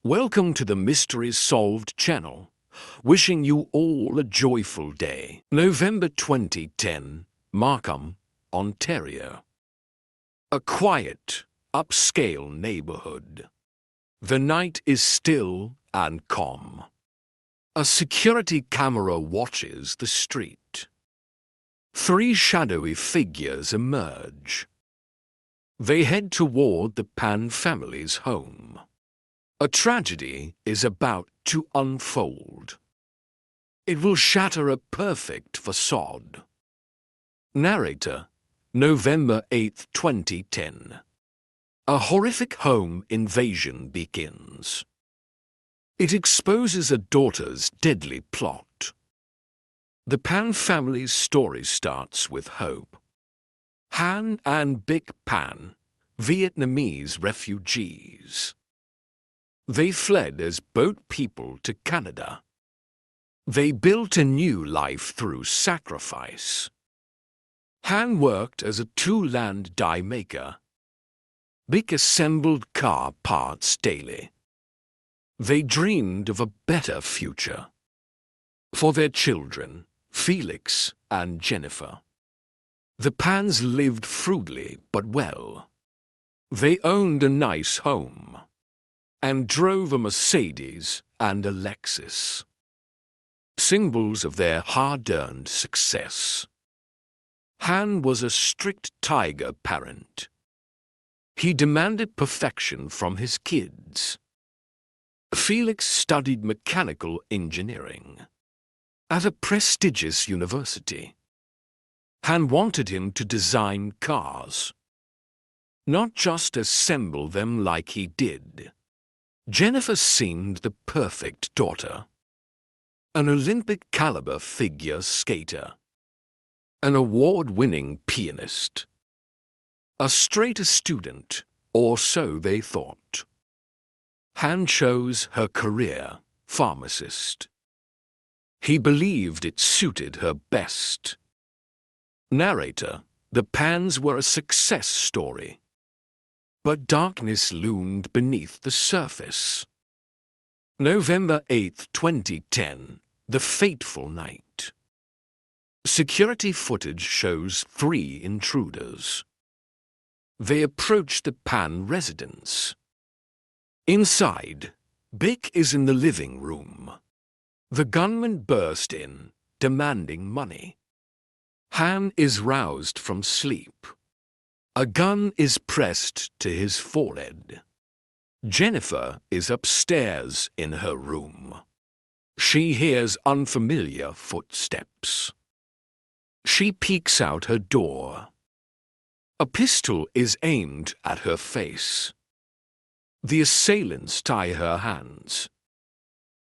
Welcome to the Mysteries Solved channel. Wishing you all a joyful day. November 2010, Markham, Ontario. A quiet, upscale neighborhood. The night is still and calm. A security camera watches the street. Three shadowy figures emerge. They head toward the Pan family's home. A tragedy is about to unfold. It will shatter a perfect facade. Narrator, November 8, 2010. A horrific home invasion begins. It exposes a daughter's deadly plot. The Pan family's story starts with hope. Han and Big Pan, Vietnamese refugees. They fled as boat people to Canada. They built a new life through sacrifice. Han worked as a two-land die maker. Big assembled car parts daily. They dreamed of a better future. For their children, Felix and Jennifer. The Pans lived frugally but well. They owned a nice home and drove a Mercedes and a Lexus, symbols of their hard-earned success. Han was a strict tiger parent. He demanded perfection from his kids. Felix studied mechanical engineering at a prestigious university. Han wanted him to design cars, not just assemble them like he did. Jennifer seemed the perfect daughter. An Olympic-caliber figure skater. An award-winning pianist. A straight-A student, or so they thought. Han chose her career, pharmacist. He believed it suited her best. Narrator, the Pans were a success story. But darkness loomed beneath the surface. November 8, 2010, the fateful night. Security footage shows three intruders. They approach the Pan residence. Inside, Bick is in the living room. The gunman burst in, demanding money. Han is roused from sleep. A gun is pressed to his forehead. Jennifer is upstairs in her room. She hears unfamiliar footsteps. She peeks out her door. A pistol is aimed at her face. The assailants tie her hands,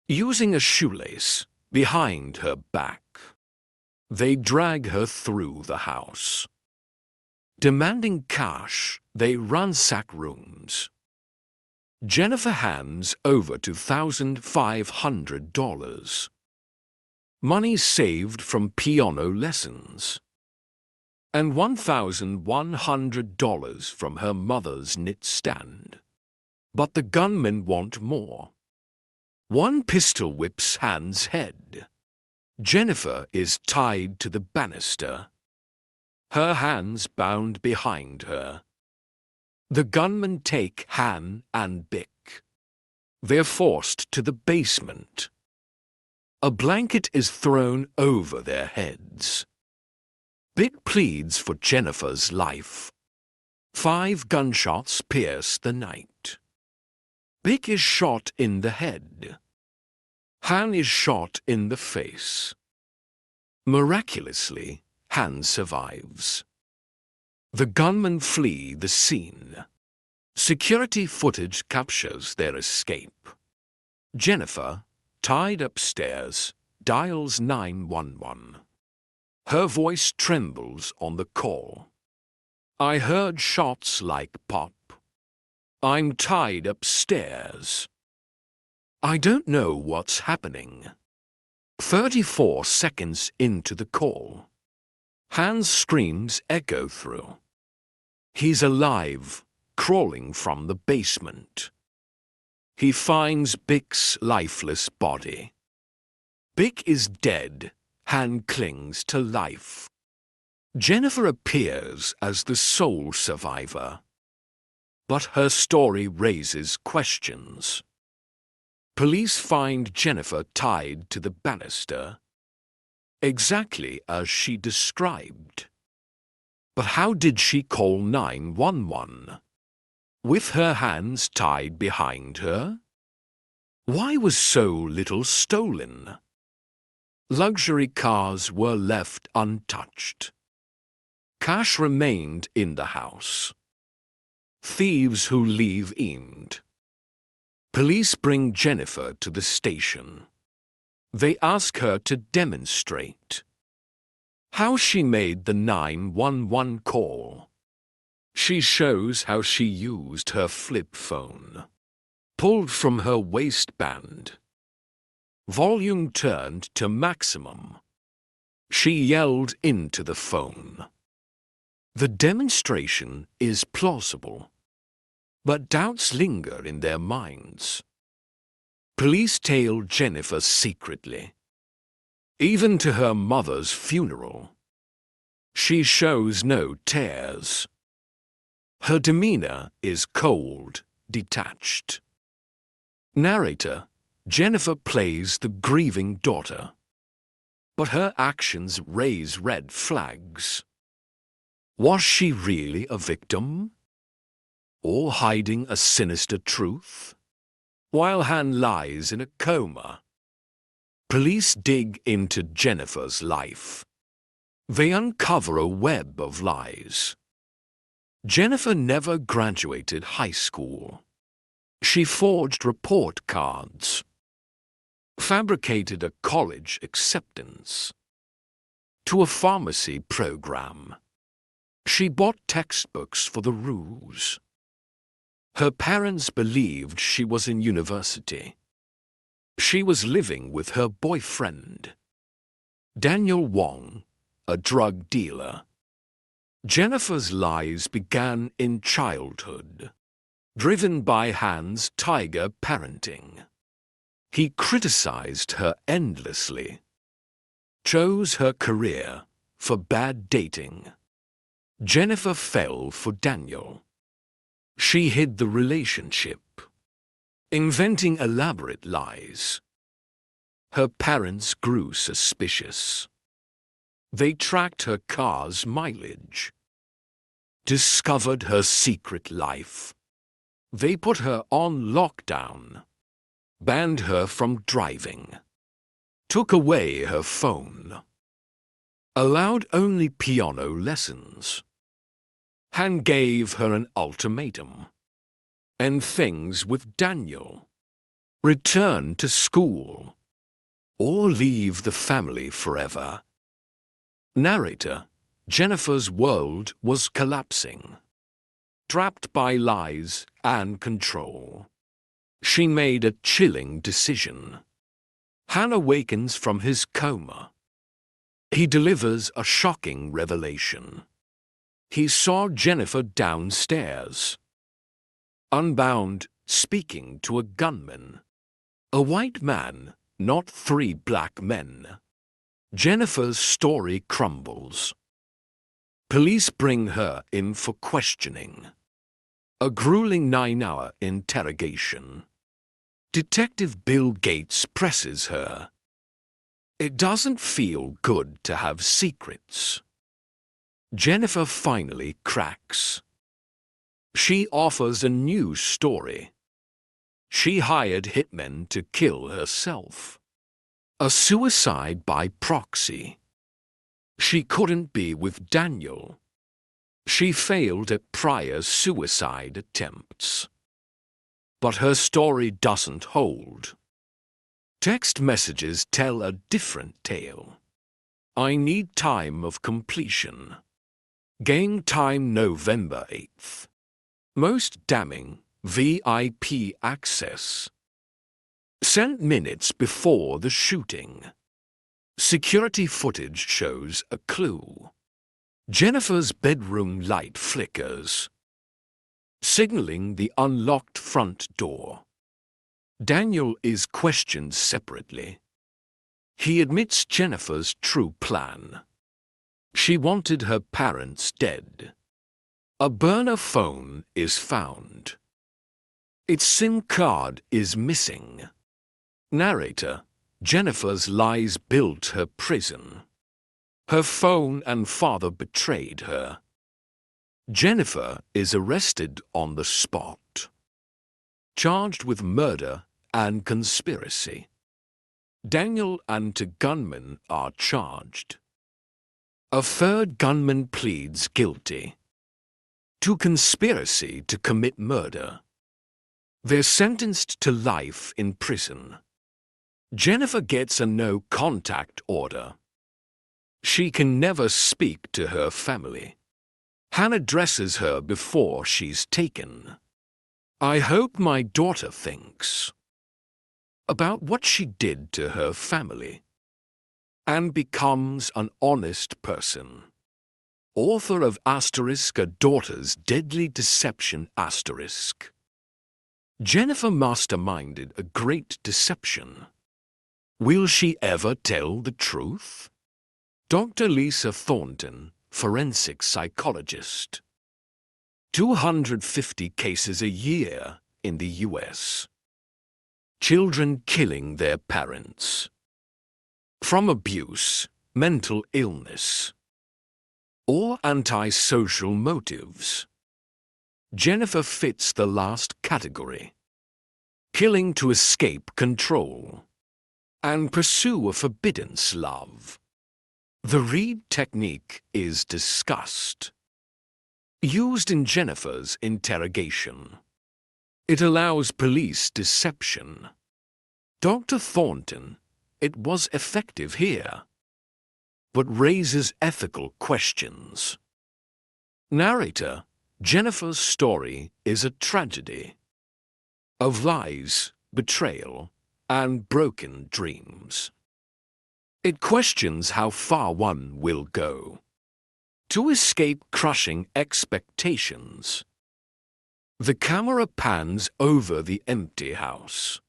using a shoelace behind her back. They drag her through the house. Demanding cash, they ransack rooms. Jennifer hands over $2,500. Money saved from piano lessons. And $1,100 from her mother's knit stand. But the gunmen want more. One pistol whips Han's head. Jennifer is tied to the banister, her hands bound behind her. The gunmen take Han and Bick. They're forced to the basement. A blanket is thrown over their heads. Bick pleads for Jennifer's life. 5 gunshots pierce the night. Bick is shot in the head. Han is shot in the face. Miraculously, Han survives. The gunmen flee the scene. Security footage captures their escape. Jennifer, tied upstairs, dials 911. Her voice trembles on the call. I heard shots like pop. I'm tied upstairs. I don't know what's happening. 34 seconds into the call. Han's screams echo through. He's alive, crawling from the basement. He finds Bick's lifeless body. Bick is dead. Han clings to life. Jennifer appears as the sole survivor, but her story raises questions. Police find Jennifer tied to the banister, exactly as she described. But how did she call 911? With her hands tied behind her? Why was so little stolen? Luxury cars were left untouched. Cash remained in the house. Thieves who leave aimed. Police bring Jennifer to the station. They ask her to demonstrate how she made the 911 call. She shows how she used her flip phone, pulled from her waistband. Volume turned to maximum. She yelled into the phone. The demonstration is plausible, but doubts linger in their minds. Police tail Jennifer secretly, even to her mother's funeral. She shows no tears. Her demeanor is cold, detached. Narrator: Jennifer plays the grieving daughter, but her actions raise red flags. Was she really a victim? Or hiding a sinister truth? While Han lies in a coma, police dig into Jennifer's life. They uncover a web of lies. Jennifer never graduated high school. She forged report cards, fabricated a college acceptance to a pharmacy program. She bought textbooks for the ruse. Her parents believed she was in university. She was living with her boyfriend, Daniel Wong, a drug dealer. Jennifer's lies began in childhood, driven by Han's tiger parenting. He criticized her endlessly, chose her career for bad dating. Jennifer fell for Daniel. She hid the relationship, inventing elaborate lies. Her parents grew suspicious. They tracked her car's mileage, discovered her secret life. They put her on lockdown, banned her from driving, took away her phone, allowed only piano lessons. Han gave her an ultimatum. End things with Daniel. Return to school. Or leave the family forever. Narrator: Jennifer's world was collapsing. Trapped by lies and control, she made a chilling decision. Han awakens from his coma. He delivers a shocking revelation. He saw Jennifer downstairs, unbound, speaking to a gunman. A white man, not 3 black men. Jennifer's story crumbles. Police bring her in for questioning. A grueling 9-hour interrogation. Detective Bill Gates presses her. It doesn't feel good to have secrets. Jennifer finally cracks. She offers a new story. She hired hitmen to kill herself. A suicide by proxy. She couldn't be with Daniel. She failed at prior suicide attempts. But her story doesn't hold. Text messages tell a different tale. I need time of completion. Game time November 8th. Most damning, VIP access. Sent minutes before the shooting. Security footage shows a clue. Jennifer's bedroom light flickers, signaling the unlocked front door. Daniel is questioned separately. He admits Jennifer's true plan. She wanted her parents dead. A burner phone is found. Its SIM card is missing. Narrator: Jennifer's lies built her prison. Her phone and father betrayed her. Jennifer is arrested on the spot, charged with murder and conspiracy. Daniel and two gunmen are charged. A third gunman pleads guilty to conspiracy to commit murder. They're sentenced to life in prison. Jennifer gets a no-contact order. She can never speak to her family. Hannah dresses her before she's taken. I hope my daughter thinks about what she did to her family and becomes an honest person. Author of *A Daughter's Deadly Deception*. Jennifer masterminded a great deception. Will she ever tell the truth? Dr. Lisa Thornton, forensic psychologist. 250 cases a year in the U.S. Children killing their parents. From abuse, mental illness, or antisocial motives. Jennifer fits the last category. Killing to escape control and pursue a forbidden love. The Reed technique is discussed. Used in Jennifer's interrogation. It allows police deception. Dr. Thornton: it was effective here, but raises ethical questions. Narrator: Jennifer's story is a tragedy of lies, betrayal, and broken dreams. It questions how far one will go to escape crushing expectations. The camera pans over the empty house.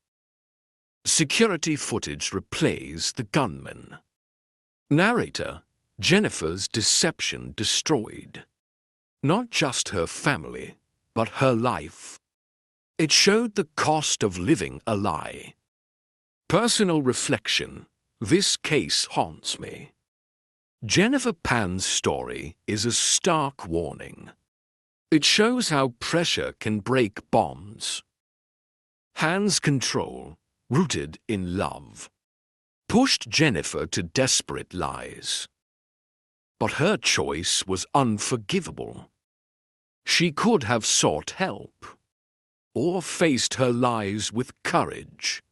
Security footage replays the gunman. Narrator: Jennifer's deception destroyed not just her family, but her life. It showed the cost of living a lie. Personal reflection: this case haunts me. Jennifer Pan's story is a stark warning. It shows how pressure can break bonds. Hannah's control, rooted in love, pushed Jennifer to desperate lies. But her choice was unforgivable. She could have sought help, or faced her lies with courage.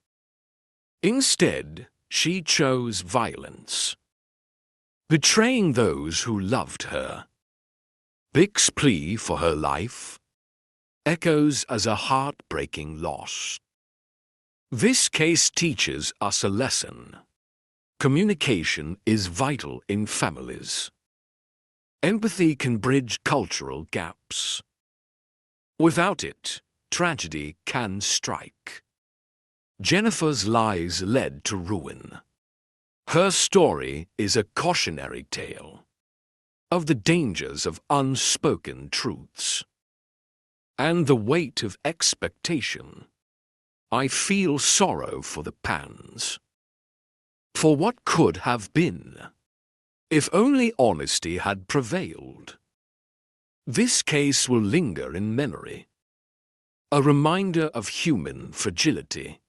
Instead, she chose violence, betraying those who loved her. Vic's plea for her life echoes as a heartbreaking loss. This case teaches us a lesson. Communication is vital in families. Empathy can bridge cultural gaps. Without it, tragedy can strike. Jennifer's lies led to ruin. Her story is a cautionary tale of the dangers of unspoken truths and the weight of expectation. I feel sorrow for the Pans, for what could have been, if only honesty had prevailed. This case will linger in memory, a reminder of human fragility.